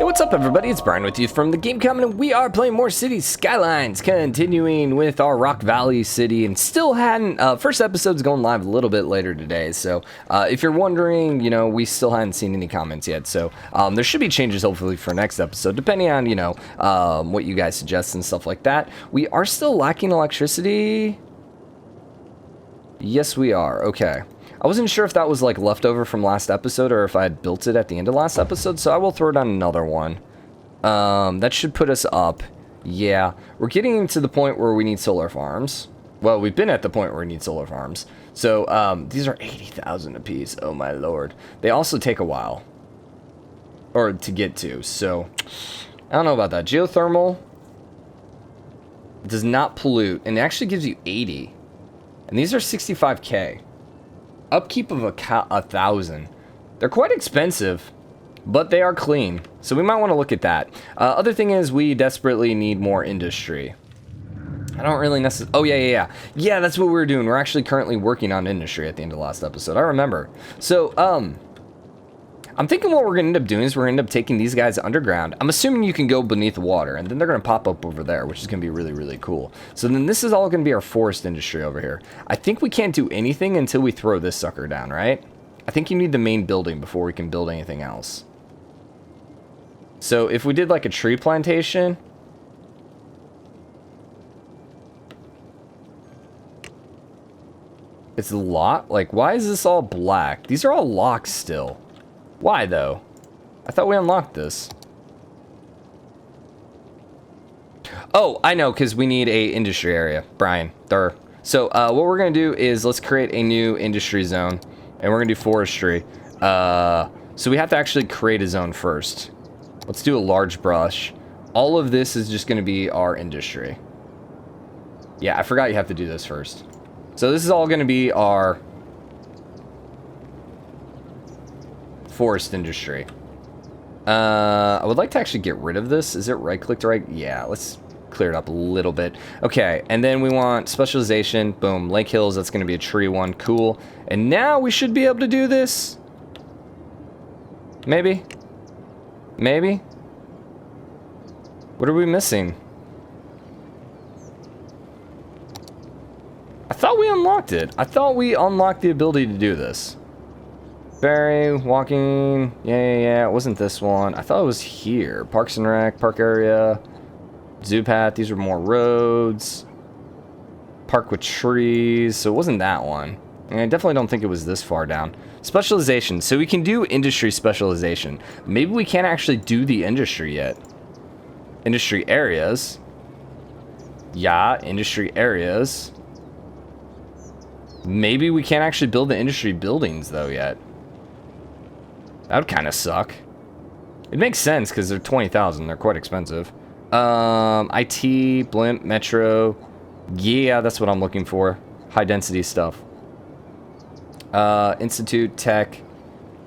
What's up everybody, it's Brian with you from TheGameCommon, and we are playing more Cities Skylines, continuing with our Rock Valley city, and still hadn't, first episode's going live a little bit later today, so if you're wondering, you know, we still hadn't seen any comments yet, so there should be changes hopefully for next episode, depending on, you know, what you guys suggest and stuff like that. We are still lacking electricity. Yes, we are. Okay. I wasn't sure if that was like leftover from last episode or if I had built it at the end of last episode, so I will throw down another one. That should put us up. Yeah, we're getting to the point where we need solar farms. Well, we've been at the point where we need solar farms. So, these are 80,000 apiece. Oh my lord. They also take a while. Or to get to, so I don't know about that. Geothermal does not pollute, and it actually gives you 80. And these are 65k. Upkeep of 1,000. They're quite expensive, but they are clean, so we might want to look at that. Other thing is we desperately need more industry. I don't really necessarily... Oh, yeah, that's what we were doing. We're actually currently working on industry at the end of the last episode. I remember. So, I'm thinking what we're going to end up doing is we're going to end up taking these guys underground. I'm assuming you can go beneath the water, and then they're going to pop up over there, which is going to be really, really cool. So then this is all going to be our forest industry over here. I think we can't do anything until we throw this sucker down, right? I think you need the main building before we can build anything else. So if we did like a tree plantation... It's locked? Like, why is this all black? These are all locked still. Why, though? I thought we unlocked this. Oh, I know, because we need a industry area, Brian. There. So, what we're going to do is let's create a new industry zone, and we're going to do forestry. So we have to actually create a zone first. Let's do a large brush. All of this is just going to be our industry. Yeah, I forgot you have to do this first. So this is all going to be our... forest industry. I would like to actually get rid of this. Is it right-clicked right? Yeah, let's clear it up a little bit. Okay, and then we want specialization. Boom, Lake Hills, that's going to be a tree one. Cool. And now we should be able to do this. Maybe? Maybe? What are we missing? I thought we unlocked it. I thought we unlocked the ability to do this. Ferry, walking, yeah, it wasn't this one. I thought it was here. Parks and Rec, park area, zoo path, these are more roads. Park with trees, so it wasn't that one. And I definitely don't think it was this far down. Specialization, so we can do industry specialization. Maybe we can't actually do the industry yet. Industry areas. Yeah, industry areas. Maybe we can't actually build the industry buildings though yet. That would kind of suck. It makes sense because they're 20,000. They're quite expensive. IT, blimp, metro. Yeah, that's what I'm looking for. High density stuff. Institute, tech.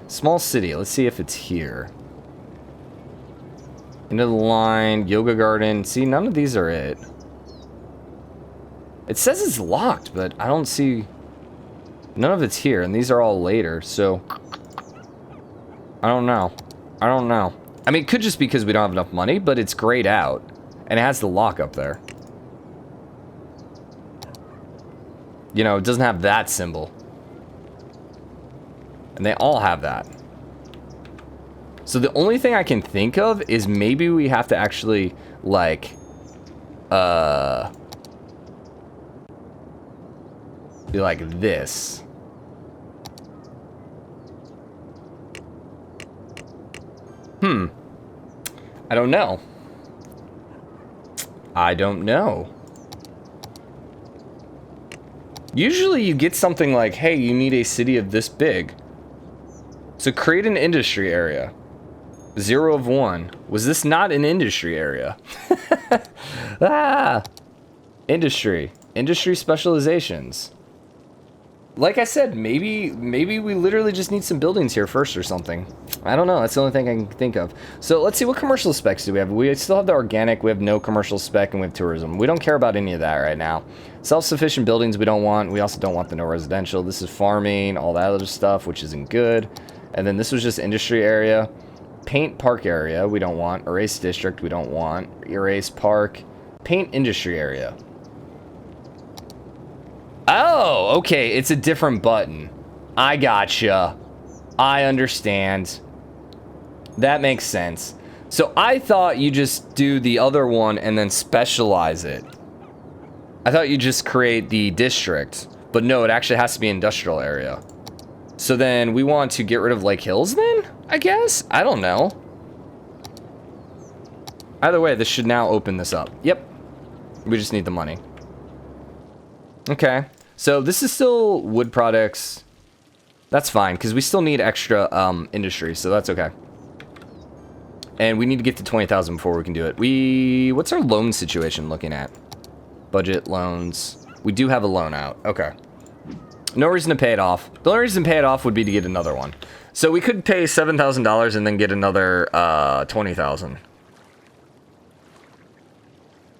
Small city. Let's see if it's here. Into the line. Yoga garden. See, none of these are it. It says it's locked, but I don't see... None of it's here, and these are all later, so... I don't know. I don't know. I mean, it could just be because we don't have enough money, but it's grayed out. And it has the lock up there. You know, it doesn't have that symbol. And they all have that. So the only thing I can think of is maybe we have to actually, like... be like this. I don't know. I don't know. Usually you get something like, hey, you need a city of this big. So create an industry area. 0 of 1. Was this not an industry area? Industry. Industry specializations. Like I said, maybe we literally just need some buildings here first or something. I don't know. That's the only thing I can think of. So let's see, what commercial specs do we have? We still have the organic. We have no commercial spec, and we have tourism. We don't care about any of that right now. Self-sufficient buildings we don't want. We also don't want the no residential. This is farming, all that other stuff, which isn't good. And then this was just industry area. Paint park area, we don't want. Erase district, we don't want. Erase park. Paint industry area. Oh, okay, it's a different button. I gotcha. I understand. That makes sense. So I thought you just do the other one and then specialize it. I thought you just create the district. But no, it actually has to be industrial area. So then we want to get rid of Lake Hills then? I guess? I don't know. Either way, this should now open this up. Yep. We just need the money. Okay. So this is still wood products. That's fine, because we still need extra industry, so that's okay. And we need to get to 20,000 before we can do it. What's our loan situation looking at? Budget, loans. We do have a loan out. Okay. No reason to pay it off. The only reason to pay it off would be to get another one. So we could pay $7,000 and then get another 20,000.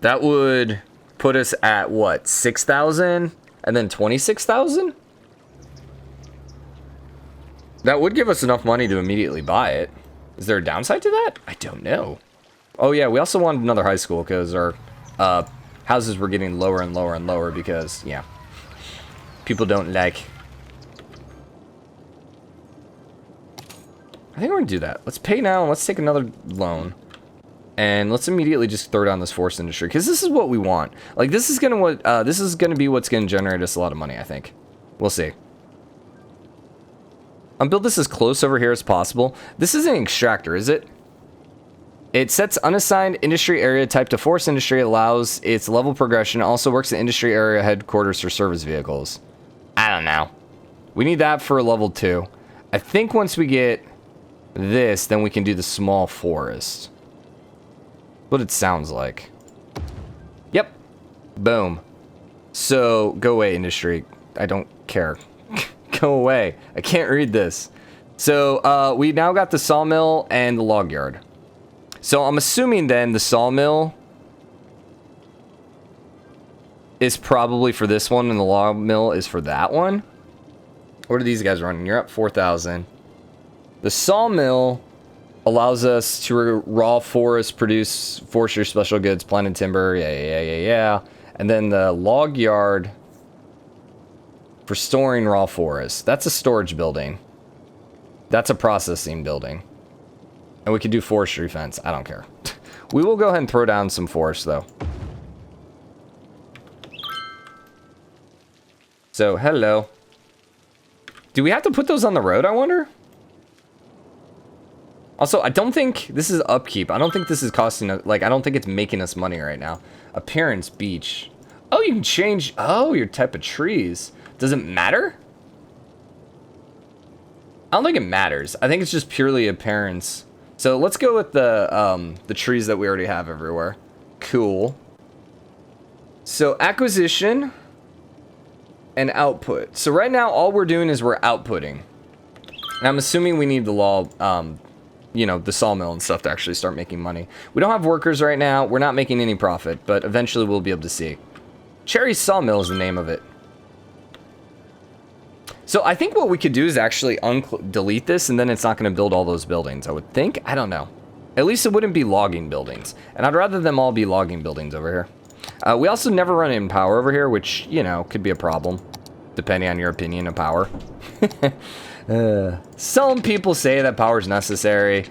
That would put us at what? 6,000 and then 26,000? That would give us enough money to immediately buy it. Is there a downside to that? I don't know. Oh yeah, we also wanted another high school because our houses were getting lower and lower and lower because, yeah, people don't like. I think we're gonna do that. Let's pay now and let's take another loan. And let's immediately just throw down this forest industry because this is what we want. Like this is gonna be what's gonna generate us a lot of money, I think. We'll see. Build this as close over here as possible. This is an extractor, is it? It sets unassigned industry area type to forest industry, allows its level progression, also works in industry area headquarters for service vehicles. I don't know. We need that for level 2. I think once we get this, then we can do the small forest. What it sounds like. Yep. Boom. So, go away, industry. I don't care. Go away. I can't read this. So, we now got the sawmill and the log yard. So, I'm assuming then the sawmill is probably for this one and the log mill is for that one. What are these guys running? You're up 4,000. The sawmill allows us to raw forest, produce forestry special goods, planted timber. Yeah. And then the log yard for storing raw forest. That's a storage building. That's a processing building. And we could do forestry fence. I don't care. We will go ahead and throw down some forest, though. So, hello. Do we have to put those on the road, I wonder? Also, I don't think this is upkeep. I don't think this is costing us, like, I don't think it's making us money right now. Appearance, beach. Oh, you can change, your type of trees. Does it matter? I don't think it matters. I think it's just purely appearance. So let's go with the trees that we already have everywhere. Cool. So acquisition and output. So right now, all we're doing is we're outputting. And I'm assuming we need the the sawmill and stuff to actually start making money. We don't have workers right now. We're not making any profit, but eventually we'll be able to see. Cherry Sawmill is the name of it. So I think what we could do is actually delete this, and then it's not going to build all those buildings, I would think. I don't know. At least it wouldn't be logging buildings. And I'd rather them all be logging buildings over here. We also never run in power over here, which, could be a problem, depending on your opinion of power. Some people say that power is necessary.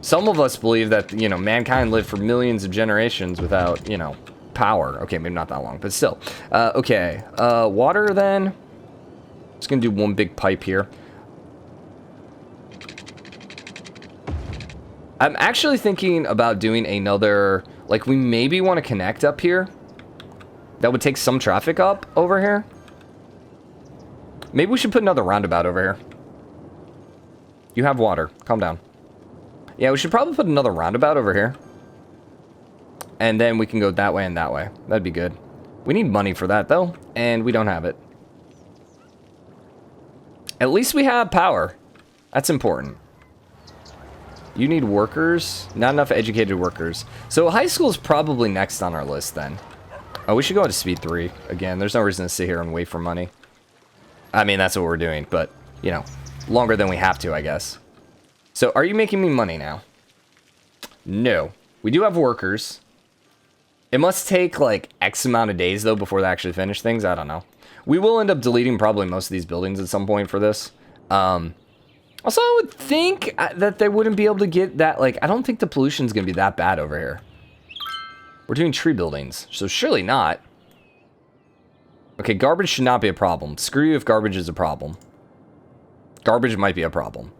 Some of us believe that, mankind lived for millions of generations without, power. Okay, maybe not that long, but still. Okay, water then. Just gonna do one big pipe here. I'm actually thinking about doing another, like, we maybe want to connect up here. That would take some traffic up over here. Maybe we should put another roundabout over here. You have water. Calm down. Yeah, we should probably put another roundabout over here. And then we can go that way and that way. That'd be good. We need money for that, though. And we don't have it. At least we have power. That's important. You need workers. Not enough educated workers. So high school is probably next on our list, then. Oh, we should go to speed 3. Again, there's no reason to sit here and wait for money. I mean, that's what we're doing. But, longer than we have to, I guess. So, are you making me money now? No. We do have workers. It must take, like, X amount of days, though, before they actually finish things. I don't know. We will end up deleting probably most of these buildings at some point for this. Also, I would think that they wouldn't be able to get that, like, I don't think the pollution's going to be that bad over here. We're doing tree buildings, so surely not. Okay, garbage should not be a problem. Screw you if garbage is a problem. Garbage might be a problem.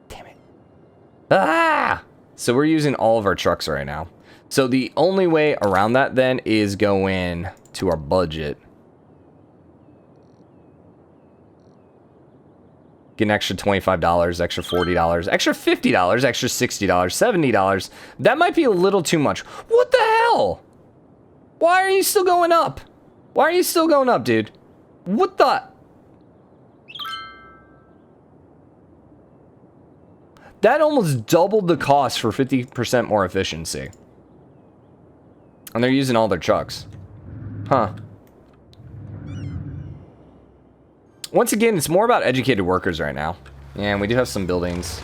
Damn it. Ah! So we're using all of our trucks right now. So the only way around that then is going to our budget. Get an extra $25, extra $40, extra $50, extra $60, $70. That might be a little too much. What the hell? Why are you still going up? Why are you still going up, dude? What the? That almost doubled the cost for 50% more efficiency. And they're using all their trucks. Huh. Once again, it's more about educated workers right now. And we do have some buildings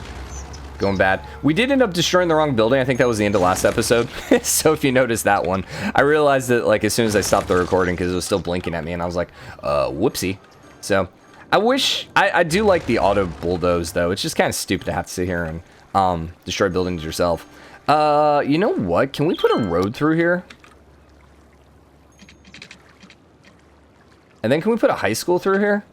going bad. We did end up destroying the wrong building. I think that was the end of last episode. So if you noticed that one, I realized that like as soon as I stopped the recording because it was still blinking at me and I was like, whoopsie. So I wish, I do like the auto bulldoze though. It's just kind of stupid to have to sit here and destroy buildings yourself. You know what? Can we put a road through here? And then can we put a high school through here?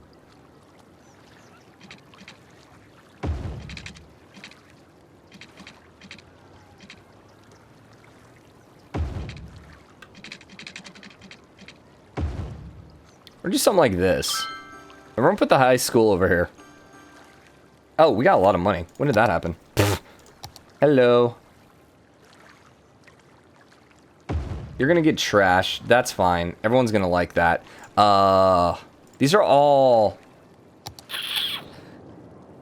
Or do something like this. Everyone put the high school over here. Oh, we got a lot of money. When did that happen? Hello. You're gonna get trash. That's fine. Everyone's gonna like that. These are all...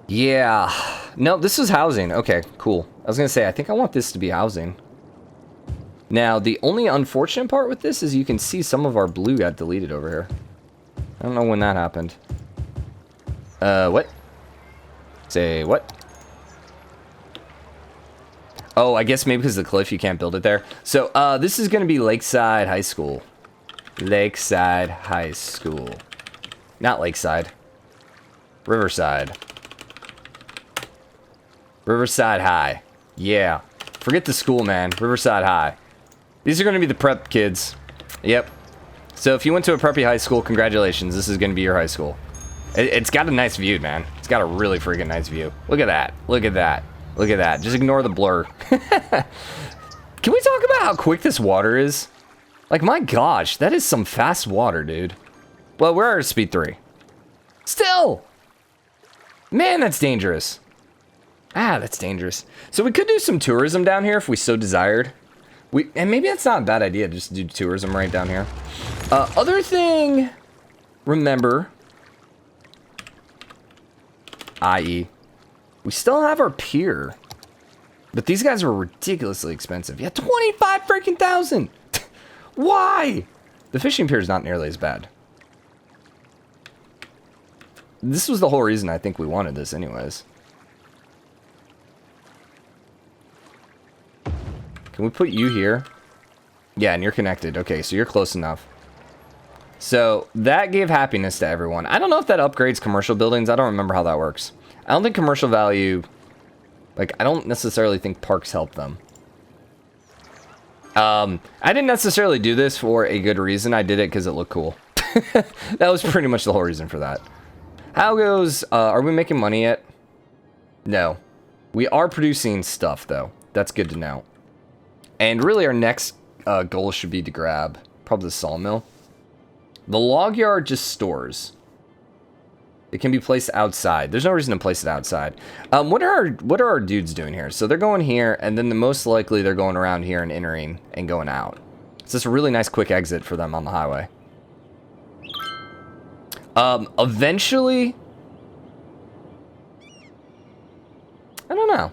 Yeah. No, this is housing. Okay, cool. I was gonna say, I think I want this to be housing. Now, the only unfortunate part with this is you can see some of our blue got deleted over here. I don't know when that happened. What? Say what? Oh, I guess maybe because of the cliff you can't build it there. So, this is going to be Lakeside High School. Lakeside High School. Not Lakeside. Riverside. Riverside High. Yeah. Forget the school, man. Riverside High. These are going to be the prep kids. Yep. So if you went to a preppy high school, congratulations. This is going to be your high school. It's got a nice view, man. It's got a really freaking nice view. Look at that. Look at that. Look at that. Just ignore the blur. Can we talk about how quick this water is? Like, my gosh, that is some fast water, dude. Well, we're at speed 3. Still! Man, that's dangerous. Ah, that's dangerous. So we could do some tourism down here if we so desired. And maybe that's not a bad idea, just to do tourism right down here. Other thing, remember, i.e., we still have our pier, but these guys are ridiculously expensive. Yeah, 25 freaking thousand. Why? The fishing pier is not nearly as bad. This was the whole reason I think we wanted this anyways. Can we put you here? Yeah, and you're connected. Okay, so you're close enough. So that gave happiness to everyone. I don't know if that upgrades commercial buildings. I don't remember how that works. I don't think commercial value... Like, I don't necessarily think parks help them. I didn't necessarily do this for a good reason. I did it because it looked cool. That was pretty much the whole reason for that. How goes... are we making money yet? No. We are producing stuff, though. That's good to know. And really, our next goal should be to grab probably the sawmill. The log yard just stores. It can be placed outside. There's no reason to place it outside. What are our dudes doing here? So they're going here, and then most likely they're going around here and entering and going out. So it's a really nice quick exit for them on the highway. Eventually, I don't know.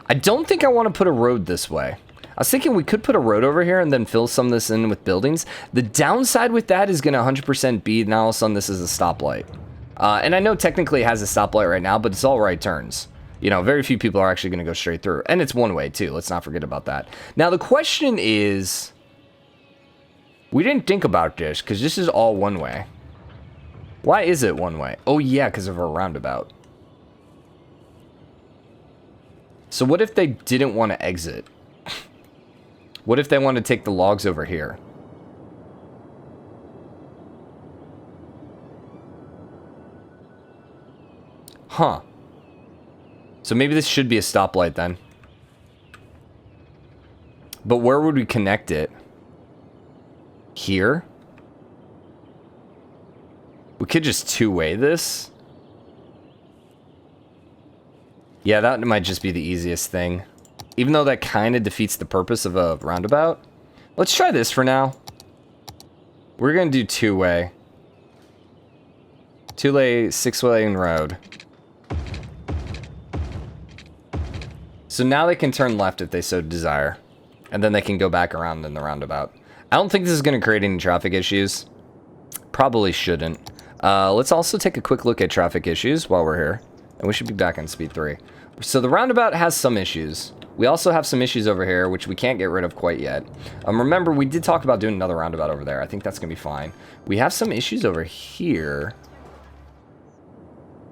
I don't think I want to put a road this way. I was thinking we could put a road over here and then fill some of this in with buildings. The downside with that is going to 100% be now all of a sudden this is a stoplight. And I know technically it has a stoplight right now, but it's all right turns. You know, very few people are actually going to go straight through. And it's one way, too. Let's not forget about that. Now, the question is... We didn't think about this, because this is all one way. Why is it one way? Oh, yeah, because of a roundabout. So what if they didn't want to exit? What if they want to take the logs over here? Huh. So maybe this should be a stoplight then. But where would we connect it? Here? We could just two-way this. Yeah, that might just be the easiest thing. Even though that kind of defeats the purpose of a roundabout. Let's try this for now. We're going to do two-way. Two-lane, six-lane road. So now they can turn left if they so desire. And then they can go back around in the roundabout. I don't think this is going to create any traffic issues. Probably shouldn't. Let's also take a quick look at traffic issues while we're here. And we should be back on speed 3. So the roundabout has some issues. We also have some issues over here, which we can't get rid of quite yet. Remember, we did talk about doing another roundabout over there. I think that's going to be fine. We have some issues over here.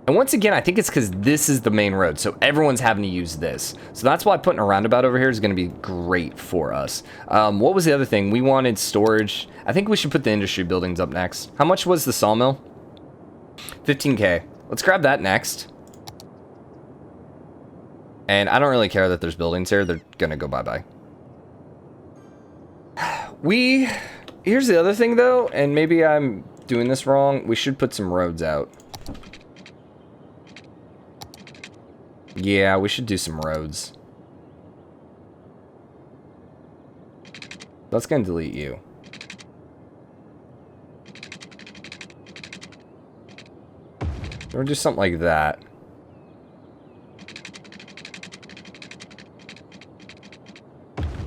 And once again, I think it's because this is the main road, so everyone's having to use this. So that's why putting a roundabout over here is going to be great for us. What was the other thing? We wanted storage. I think we should put the industry buildings up next. How much was the sawmill? 15K. Let's grab that next. And I don't really care that there's buildings here. They're going to go bye-bye. Here's the other thing, though, and maybe I'm doing this wrong. We should put some roads out. Yeah, we should do some roads. That's going to delete you. Or do something like that.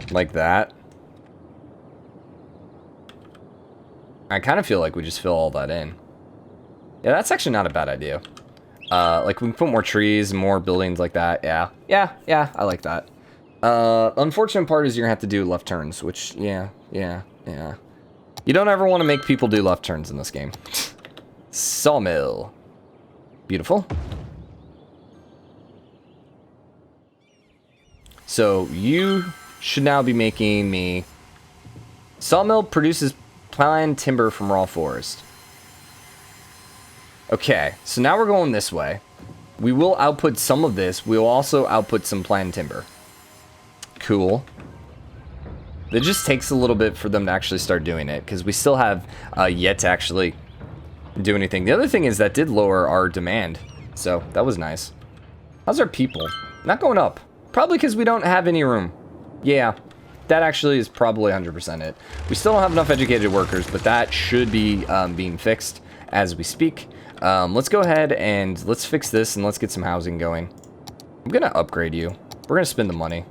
Like that. I kind of feel like we just fill all that in. Yeah, that's actually not a bad idea. Like, we can put more trees, more buildings like that. Yeah, I like that. Unfortunate part is you're gonna have to do left turns, which, yeah. You don't ever want to make people do left turns in this game. Sawmill. Beautiful. So, you should now be making me... Sawmill produces pine timber from raw forest. Okay, so now we're going this way. We will output some of this. We will also output some pine timber. Cool. It just takes a little bit for them to actually start doing it, because we still have yet to actually do anything. The other thing is that did lower our demand, so that was nice. How's our people? Not going up. Probably because we don't have any room. Yeah, that actually is probably 100% it. We still don't have enough educated workers, but that should be being fixed as we speak. Let's go ahead and let's fix this and let's get some housing going. I'm gonna upgrade you. We're gonna spend the money.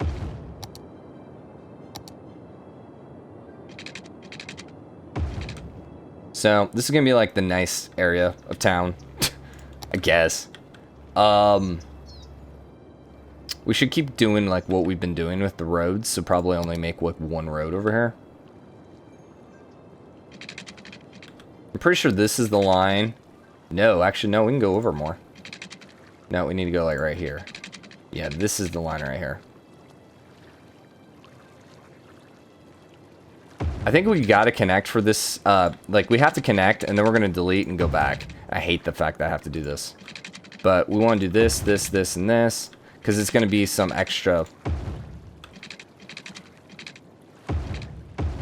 So this is gonna be like the nice area of town, I guess. We should keep doing like what we've been doing with the roads, so probably only make like one road over here. I'm pretty sure this is the line. No, actually, no, we can go over more. No, we need to go, like, right here. Yeah, this is the line right here. I think we gotta connect for this, like, we have to connect, and then we're gonna delete and go back. I hate the fact that I have to do this. But we want to do this, this, this, and this, because it's gonna be some extra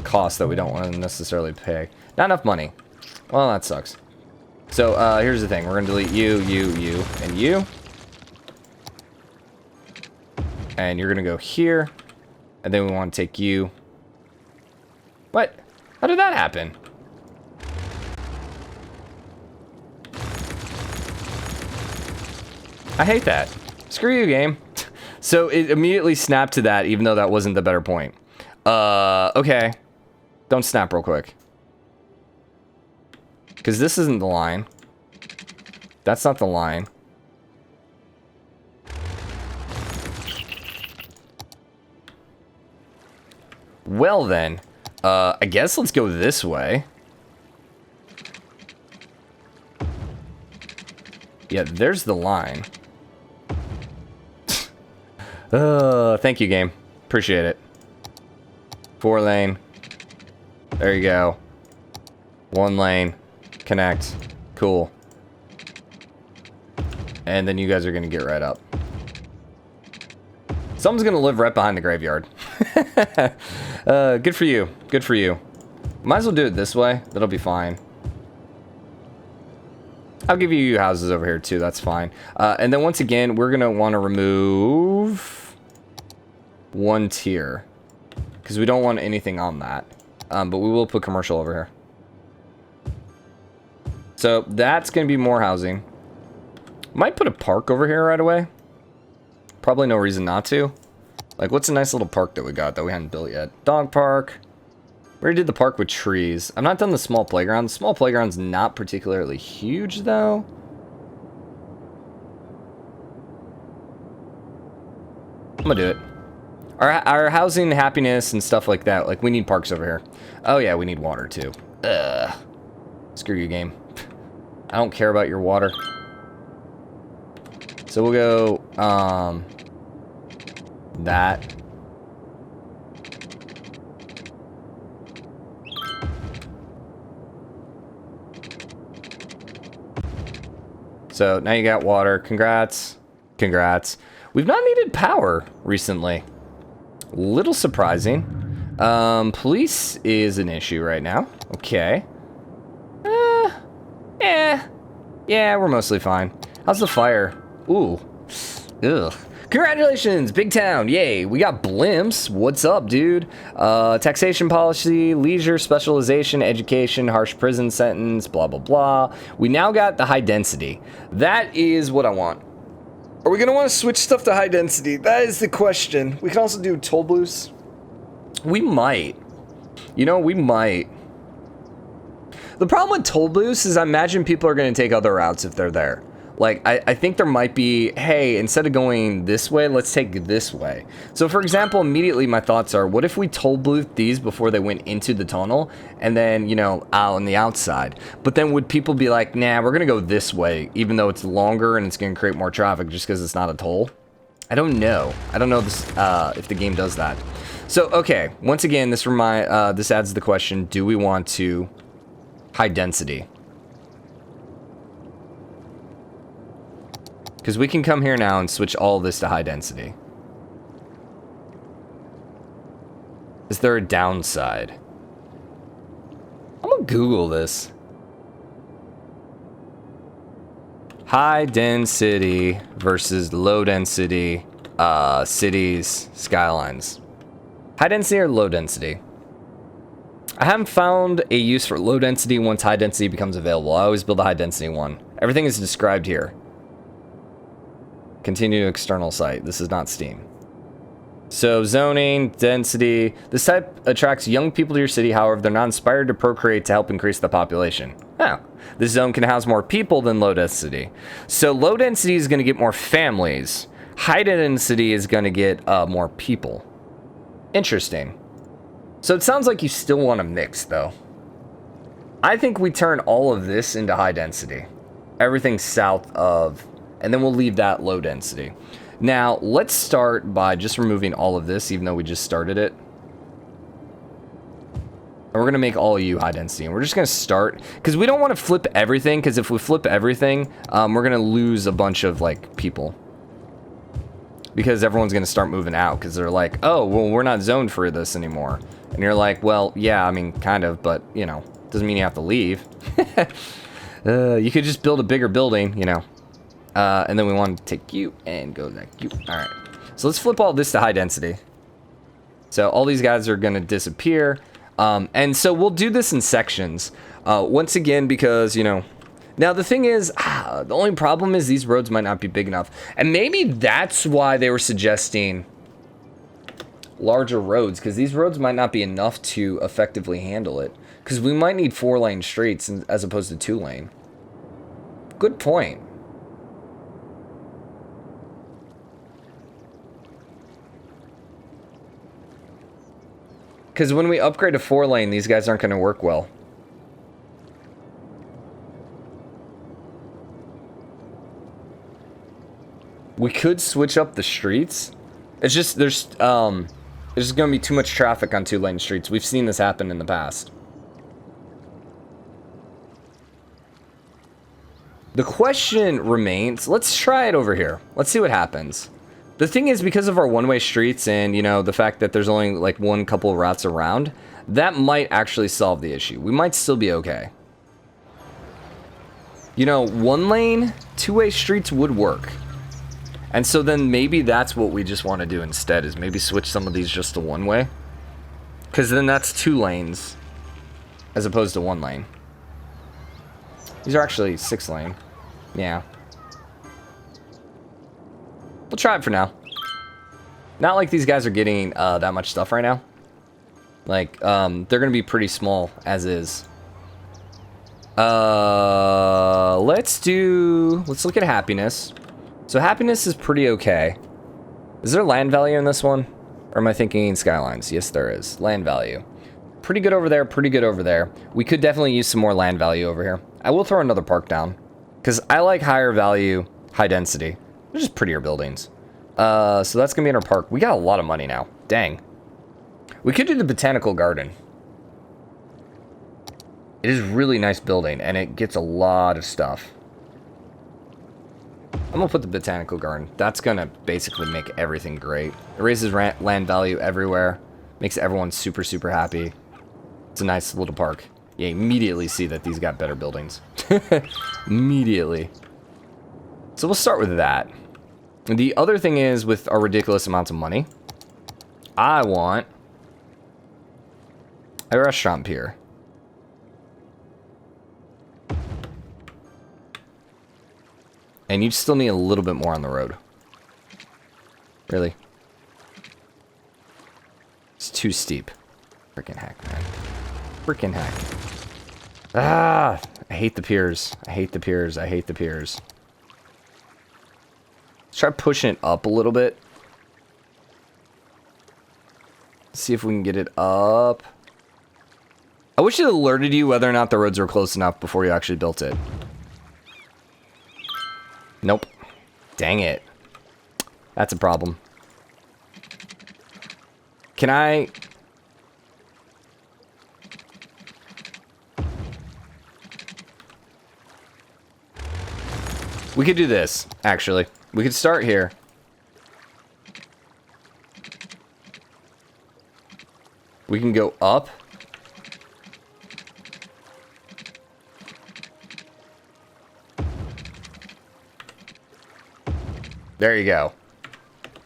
cost that we don't want to necessarily pay. Not enough money. Well, that sucks. So, here's the thing. We're going to delete you, and you. And you're going to go here. And then we want to take you. What? How did that happen? I hate that. Screw you, game. So, it immediately snapped to that, even though that wasn't the better point. Okay. Don't snap real quick. Because this isn't the line. That's not the line. Well then, I guess let's go this way. Yeah, there's the line. Thank you, game. Appreciate it. 4 lane. There you go. 1 lane. Connect. Cool. And then you guys are gonna get right up. Someone's gonna live right behind the graveyard. Good for you. Good for you. Might as well do it this way. That'll be fine. I'll give you houses over here too. That's fine. And then once again, we're gonna want to remove 1 tier because we don't want anything on that. But we will put commercial over here. So that's gonna be more housing. Might put a park over here right away. Probably no reason not to. Like, what's a nice little park that we got that we hadn't built yet? Dog park. We already did the park with trees. I've not done the small playground. The small playground's not particularly huge, though. I'm gonna do it. Our housing, happiness, and stuff like that. Like, we need parks over here. Oh, yeah, we need water, too. Ugh. Screw you, game. I don't care about your water. So we'll go, that. So now you got water. Congrats. Congrats. We've not needed power recently. Little surprising. Police is an issue right now. Okay. Yeah, we're mostly fine. How's the fire? Ooh. Ugh. Congratulations, big town. Yay. We got blimps. What's up, dude? Taxation policy, leisure, specialization, education, harsh prison sentence, blah, blah, blah. We now got the high density. That is what I want. Are we going to want to switch stuff to high density? That is the question. We can also do toll booths. We might. You know, we might. The problem with toll booths is I imagine people are going to take other routes if they're there. Like, I think there might be, hey, instead of going this way, let's take this way. So, for example, immediately my thoughts are, what if we toll booth these before they went into the tunnel and then, you know, out on the outside? But then would people be like, nah, we're going to go this way, even though it's longer and it's going to create more traffic just because it's not a toll? I don't know. I don't know this, if the game does that. So, okay, once again, this adds the question, do we want to high density? Because we can come here now and switch all this to high density. Is there a downside? I'm gonna Google this. High density versus low density cities skylines. High density or low density? I haven't found a use for low density once high density becomes available. I always build a high density one. Everything is described here. Continue external site. This is not Steam. So zoning, density. This type attracts young people to your city. However, they're not inspired to procreate to help increase the population. Oh, this zone can house more people than low density. So low density is going to get more families. High density is going to get more people. Interesting. So it sounds like you still want to mix, though. I think we turn all of this into high density. Everything south of... And then we'll leave that low density. Now, let's start by just removing all of this, even though we just started it. And we're going to make all of you high density. And we're just going to start, because we don't want to flip everything, because if we flip everything, we're going to lose a bunch of, like, people. Because everyone's going to start moving out, because they're like, oh, well, we're not zoned for this anymore. And you're like, well, yeah, I mean, kind of, but, you know, doesn't mean you have to leave. You could just build a bigger building, you know. And then we want to take you and go like you. All right. So let's flip all this to high density. So all these guys are going to disappear. And so we'll do this in sections. Once again, because, you know, now the thing is, the only problem is these roads might not be big enough. And maybe that's why they were suggesting larger roads, because these roads might not be enough to effectively handle it. Because we might need 4-lane streets as opposed to 2-lane. Good point. Because when we upgrade to 4-lane, these guys aren't going to work well. We could switch up the streets. It's just, there's going to be too much traffic on 2-lane streets. We've seen this happen in the past. The question remains, let's try it over here. Let's see what happens. The thing is, because of our one-way streets and, you know, the fact that there's only like one couple of routes around, that might actually solve the issue. We might still be okay. You know, 1-lane, 2-way streets would work. And so then maybe that's what we just want to do instead, is maybe switch some of these just to 1-way. Because then that's 2 lanes as opposed to 1 lane. These are actually 6-lane. Yeah. We'll try it for now. Not like these guys are getting that much stuff right now. Like, they're going to be pretty small as is. Let's look at happiness. So happiness is pretty okay. Is there land value in this one? Or am I thinking skylines? Yes, there is. Land value. Pretty good over there, pretty good over there. We could definitely use some more land value over here. I will throw another park down, because I like higher value, high density. They're just prettier buildings. So that's going to be in our park. We got a lot of money now. Dang. We could do the botanical garden. It is a really nice building, and it gets a lot of stuff. I'm going to put the botanical garden. That's going to basically make everything great. It raises land value everywhere. Makes everyone super, super happy. It's a nice little park. You immediately see that these got better buildings. Immediately. So we'll start with that. And the other thing is, with our ridiculous amounts of money, I want a restaurant pier. And you still need a little bit more on the road. Really? It's too steep. Freaking heck, man. Freaking heck. Ah! I hate the piers. I hate the piers. I hate the piers. Let's try pushing it up a little bit. See if we can get it up. I wish it alerted you whether or not the roads were close enough before you actually built it. Nope. Dang it. That's a problem. Can I... We could do this, actually. We could start here. We can go up. There you go.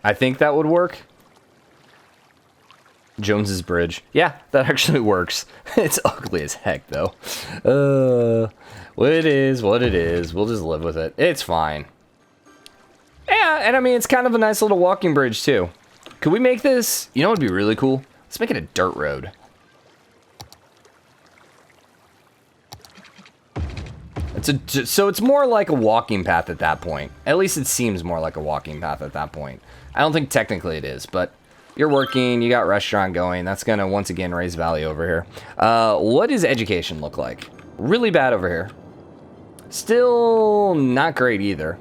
I think that would work. Jones's Bridge. Yeah, that actually works. It's ugly as heck, though. What it is, what it is. We'll just live with it. It's fine. Yeah, and I mean, it's kind of a nice little walking bridge, too. Could we make this... You know what would be really cool? Let's make it a dirt road. So it's more like a walking path at that point. At least it seems more like a walking path at that point. I don't think technically it is, but you're working, you got restaurant going. That's going to, once again, raise value over here. What does education look like? Really bad over here. Still not great either.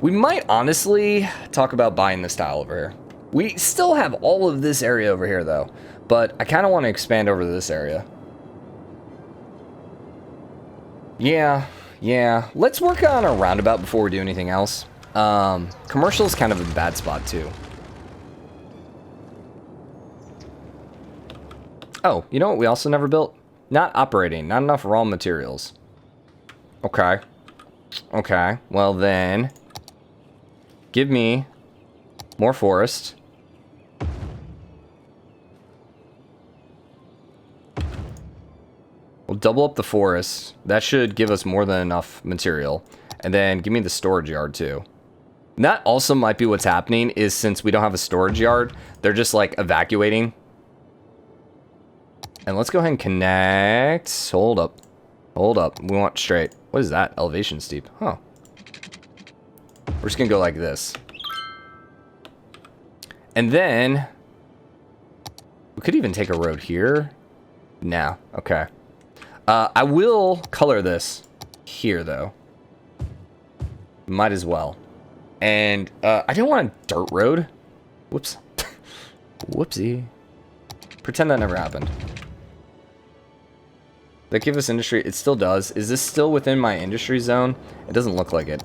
We might honestly talk about buying this tile over here. We still have all of this area over here, though. But I kind of want to expand over to this area. Yeah. Let's work on a roundabout before we do anything else. Commercial is kind of a bad spot, too. Oh, you know what we also never built? Not operating. Not enough raw materials. Okay. Okay. Well, then... Give me more forest. We'll double up the forest. That should give us more than enough material. And then give me the storage yard too. And that also might be what's happening, is since we don't have a storage yard, they're just like evacuating. And let's go ahead and connect. Hold up. Hold up. We want straight. What is that? Elevation steep. Huh. We're just gonna go like this. And then We could even take a road here. No. Okay. I will color this here, though. Might as well. And I don't want a dirt road. Whoops. Whoopsie. Pretend that never happened. That give us industry? It still does. Is this still within my industry zone? It doesn't look like it.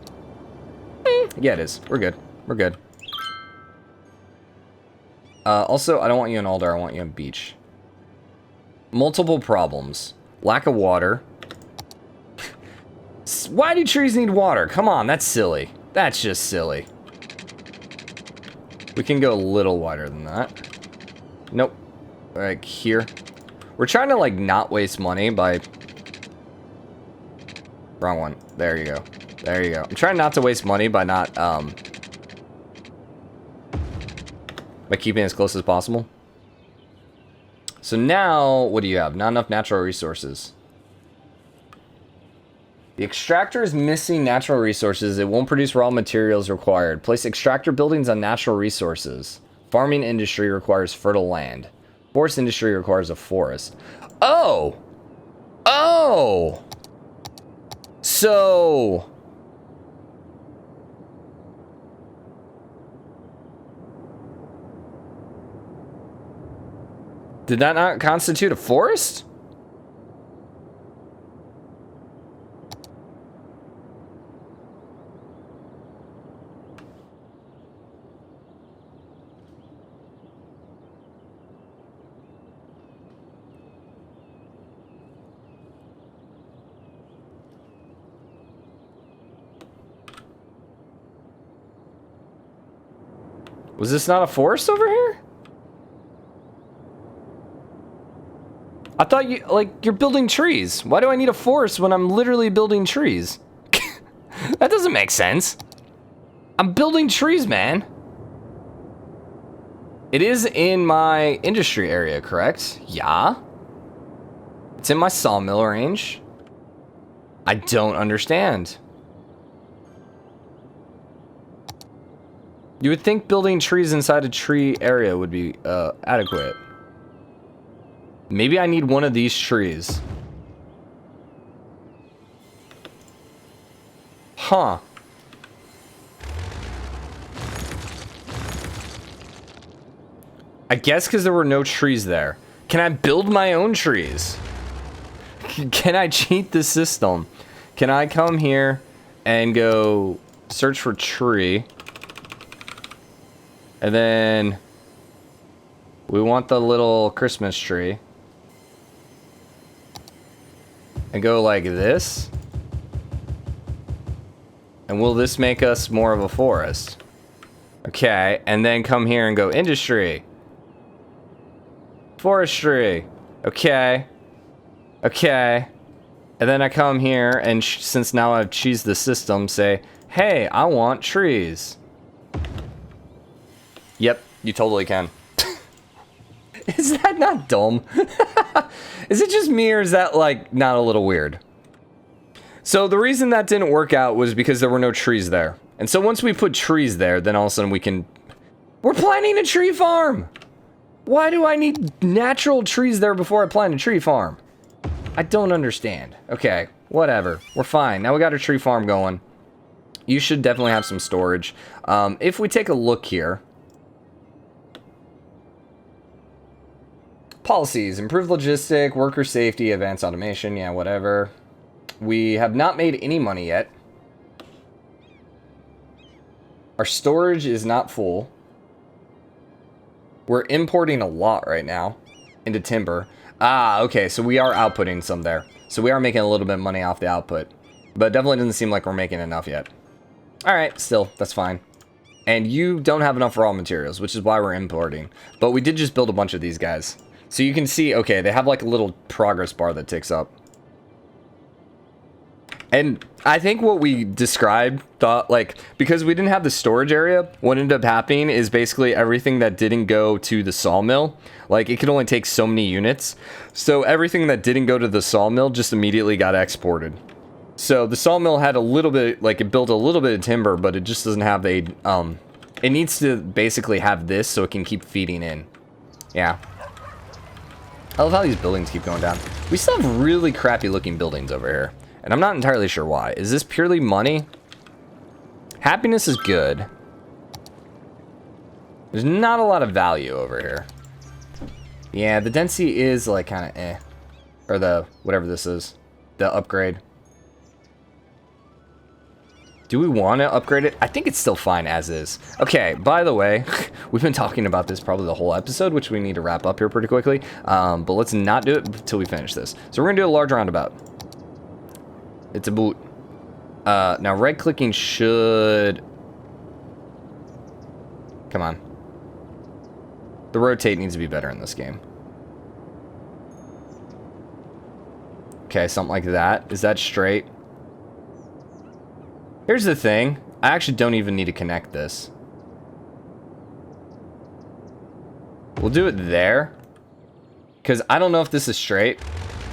Yeah, it is. We're good. We're good. Also, I don't want you in Alder. I want you on Beach. Multiple problems. Lack of water. Why do trees need water? Come on, that's silly. That's just silly. We can go a little wider than that. Nope. Like here. We're trying to like not waste money by... Wrong one. There you go. There you go. I'm trying not to waste money by not, by keeping it as close as possible. So now, what do you have? Not enough natural resources. The extractor is missing natural resources. It won't produce raw materials required. Place extractor buildings on natural resources. Farming industry requires fertile land. Forest industry requires a forest. Oh! Oh! So... Did that not constitute a forest? Was this not a forest over here? I thought you, like, you're building trees. Why do I need a forest when I'm literally building trees? That doesn't make sense. I'm building trees, man. It is in my industry area, correct? Yeah. It's in my sawmill range. I don't understand. You would think building trees inside a tree area would be adequate. Maybe I need one of these trees. Huh. I guess because there were no trees there. Can I build my own trees? Can I cheat the system? Can I come here and go search for tree? And then we want the little Christmas tree. And go like this. And will this make us more of a forest? Okay, and then come here and go industry. Forestry. Okay. Okay. And then I come here and since now I've cheesed the system, say, hey, I want trees. Yep, you totally can. Is that not dumb? Is it just me or is that like not a little weird? So the reason that didn't work out was because there were no trees there. And so once we put trees there, then all of a sudden we can... We're planting a tree farm! Why do I need natural trees there before I plant a tree farm? I don't understand. Okay, whatever. We're fine. Now we got a tree farm going. You should definitely have some storage. If we take a look here... Policies, improve logistic, worker safety, advanced automation, yeah, whatever. We have not made any money yet. Our storage is not full. We're importing a lot right now into timber. Ah, okay, so we are outputting some there. So we are making a little bit of money off the output. But it definitely doesn't seem like we're making enough yet. Alright, still, that's fine. And you don't have enough raw materials, which is why we're importing. But we did just build a bunch of these guys. So you can see, okay, they have like a little progress bar that ticks up. And I think what we described, thought, like, because we didn't have the storage area, what ended up happening is basically everything that didn't go to the sawmill, like, it could only take so many units. So everything that didn't go to the sawmill just immediately got exported. So the sawmill had a little bit, like, it built a little bit of timber, but it just doesn't have the, it needs to basically have this so it can keep feeding in. Yeah. I love how these buildings keep going down. We still have really crappy looking buildings over here. And I'm not entirely sure why. Is this purely money? Happiness is good. There's not a lot of value over here. Yeah, the density is like kind of eh. Or the, whatever this is. The upgrade. Do we want to upgrade it? I think it's still fine as is. Okay, by the way, we've been talking about this probably the whole episode, which we need to wrap up here pretty quickly. But let's not do it until we finish this. So we're going to do a large roundabout. It's a boot. Now right-clicking should... Come on. The rotate needs to be better in this game. Okay, something like that. Is that straight? Here's the thing. I actually don't even need to connect this. We'll do it there. Because I don't know if this is straight.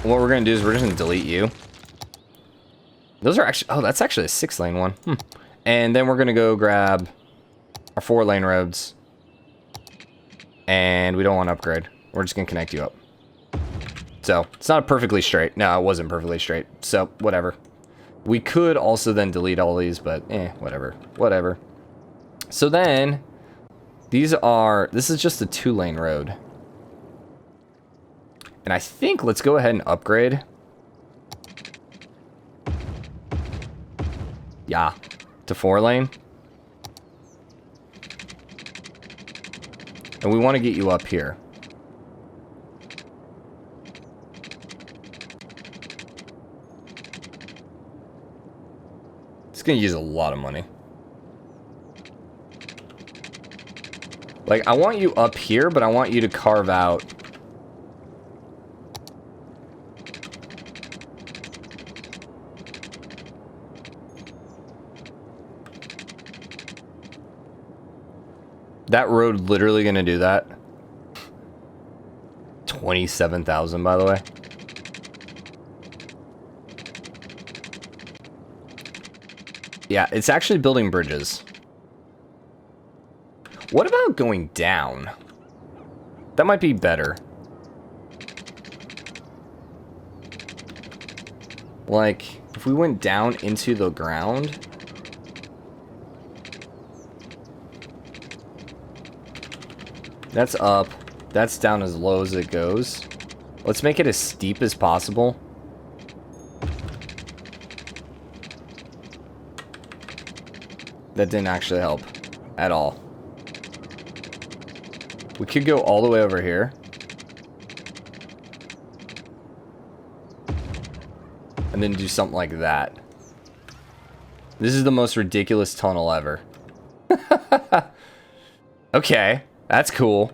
What we're going to do is we're just going to delete you. Those are actually... Oh, that's actually a 6-lane one. And then we're going to go grab our 4-lane roads. And we don't want to upgrade. We're just going to connect you up. So, it's not perfectly straight. No, it wasn't perfectly straight. So, whatever. We could also then delete all these, but whatever. Whatever. So then, these are... This is just a 2-lane road. And I think let's go ahead and upgrade. Yeah. To 4-lane. And we want to get you up here. It's going to use a lot of money. Like, I want you up here, but I want you to carve out... That road literally going to do that? 27,000, by the way. Yeah, it's actually building bridges. What about going down? That might be better. Like, if we went down into the ground... That's up. That's down as low as it goes. Let's make it as steep as possible. That didn't actually help at all. We could go all the way over here. And then do something like that. This is the most ridiculous tunnel ever. Okay, that's cool.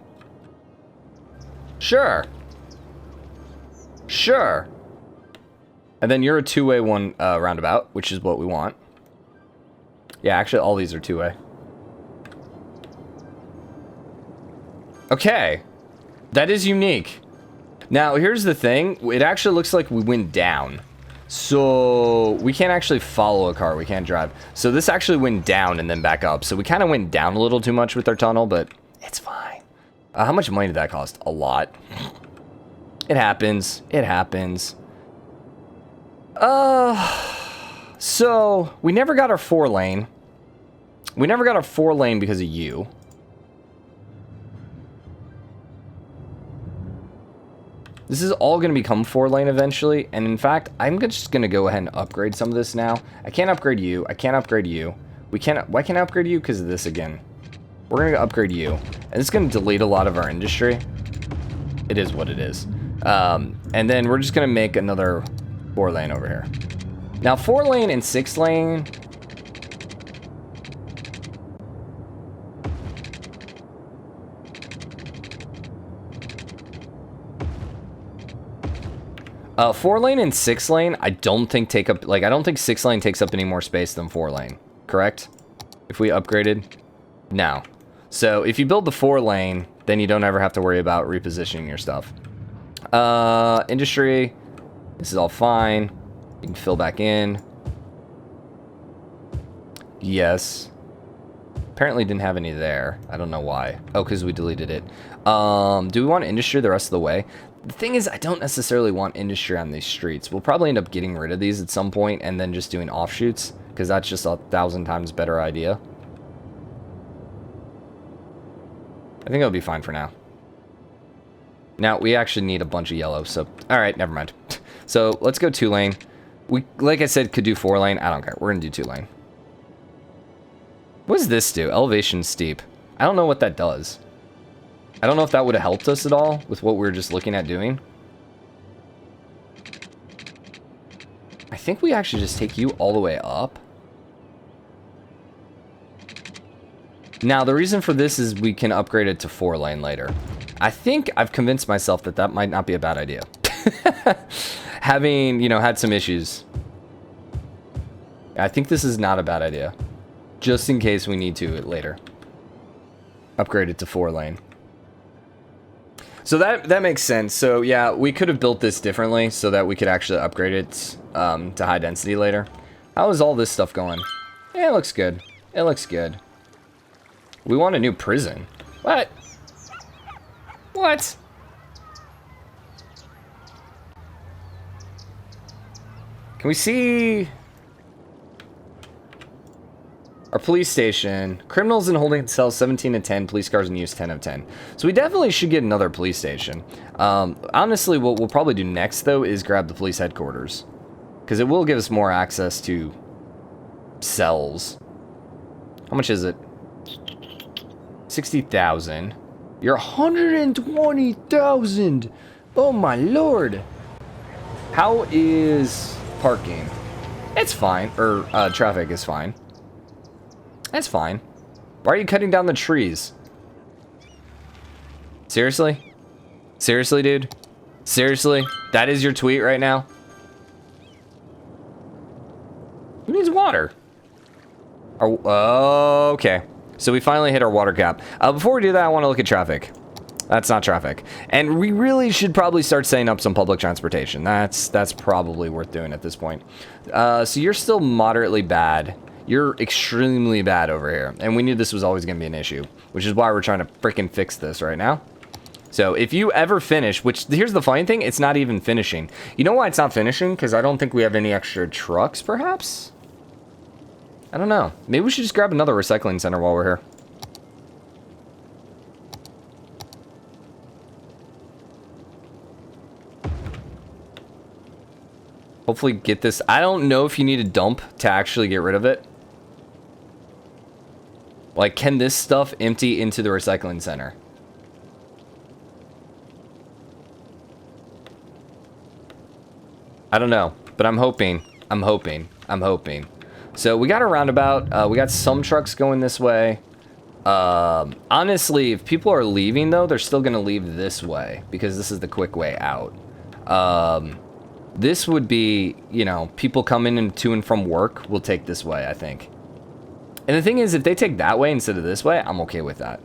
Sure. Sure. And then you're a two-way one roundabout, which is what we want. Yeah, actually, all these are two-way. Okay. That is unique. Now, here's the thing. It actually looks like we went down. So, we can't actually follow a car. We can't drive. So, this actually went down and then back up. So, we kind of went down a little too much with our tunnel, but it's fine. How much money did that cost? A lot. It happens. It happens. So, we never got our 4-lane. We never got our 4-lane because of you. This is all going to become 4-lane eventually. And in fact, I'm just going to go ahead and upgrade some of this now. I can't upgrade you. I can't upgrade you. We can't. Why can't I upgrade you? Because of this again. We're going to upgrade you. And it's going to delete a lot of our industry. It is what it is. And then we're just going to make another 4-lane over here. Now, 4-lane and 6-lane... 4-lane and 6-lane, I don't think take up... Like, I don't think 6-lane takes up any more space than 4-lane. Correct? If we upgraded? No. So, if you build the 4-lane, then you don't ever have to worry about repositioning your stuff. Industry. This is all fine. You can fill back in. Yes. Apparently didn't have any there. I don't know why. Oh, because we deleted it. Do we want industry the rest of the way? The thing is, I don't necessarily want industry on these streets. We'll probably end up getting rid of these at some point and then just doing offshoots, because that's just 1,000 times better idea. I think it'll be fine for now. Now, we actually need a bunch of yellow, so... Alright, never mind. So, let's go 2-lane. We, like I said, could do 4-lane. I don't care. We're gonna do 2-lane. What does this do? Elevation steep. I don't know what that does. I don't know if that would have helped us at all with what we were just looking at doing. I think we actually just take you all the way up. Now, the reason for this is we can upgrade it to 4-lane later. I think I've convinced myself that that might not be a bad idea. Having, you know, had some issues. I think this is not a bad idea. Just in case we need to later. Upgrade it to 4-lane. So that makes sense. So yeah, we could have built this differently so that we could actually upgrade it to high density later. How is all this stuff going? Yeah, it looks good. It looks good. We want a new prison. What? What? Can we see our police station? Criminals in holding cells 17 of 10, police cars in use 10 of 10. So we definitely should get another police station. Honestly, what we'll probably do next, though, is grab the police headquarters. Because it will give us more access to cells. How much is it? 60,000. You're 120,000. Oh my lord. How is parking? It's fine. Or traffic is fine. That's fine. Why are you cutting down the trees? Seriously? Seriously, dude? Seriously? That is your tweet right now? Who needs water? Oh, okay. So we finally hit our water cap. Before we do that, I want to look at traffic. That's not traffic. And we really should probably start setting up some public transportation. That's probably worth doing at this point. So you're still moderately bad. You're extremely bad over here. And we knew this was always going to be an issue, which is why we're trying to freaking fix this right now. So if you ever finish, which here's the funny thing, it's not even finishing. You know why it's not finishing? Because I don't think we have any extra trucks, perhaps? I don't know. Maybe we should just grab another recycling center while we're here. Hopefully get this. I don't know if you need a dump to actually get rid of it. Like, can this stuff empty into the recycling center? I don't know, but I'm hoping. I'm hoping. I'm hoping. So we got a roundabout. We got some trucks going this way. Honestly, if people are leaving, though, they're still going to leave this way because this is the quick way out. This would be, you know, people coming in to and from work will take this way, I think. And the thing is, if they take that way instead of this way, I'm okay with that.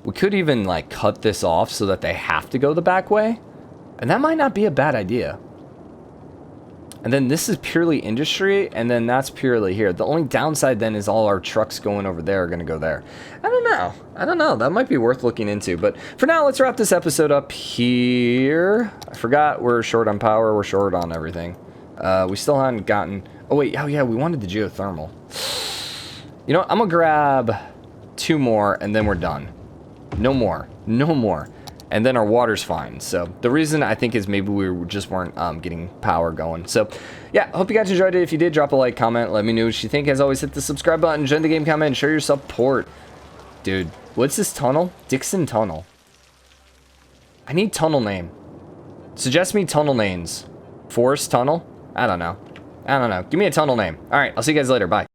We could even, like, cut this off so that they have to go the back way. And that might not be a bad idea. And then this is purely industry, and then that's purely here. The only downside then is all our trucks going over there are going to go there. I don't know. I don't know. That might be worth looking into. But for now, let's wrap this episode up here. I forgot we're short on power. We're short on everything. We still haven't gotten... Oh, wait. Oh, yeah. We wanted the geothermal. You know what? I'm going to grab 2 more, and then we're done. No more. No more. And then our water's fine. So the reason I think is maybe we just weren't getting power going. So yeah, hope you guys enjoyed it. If you did, drop a like, comment, let me know what you think. As always, hit the subscribe button, join the game comment, show your support. Dude, what's this tunnel? Dixon Tunnel. I need tunnel name. Suggest me tunnel names. Forest Tunnel? I don't know. I don't know. Give me a tunnel name. All right, I'll see you guys later. Bye.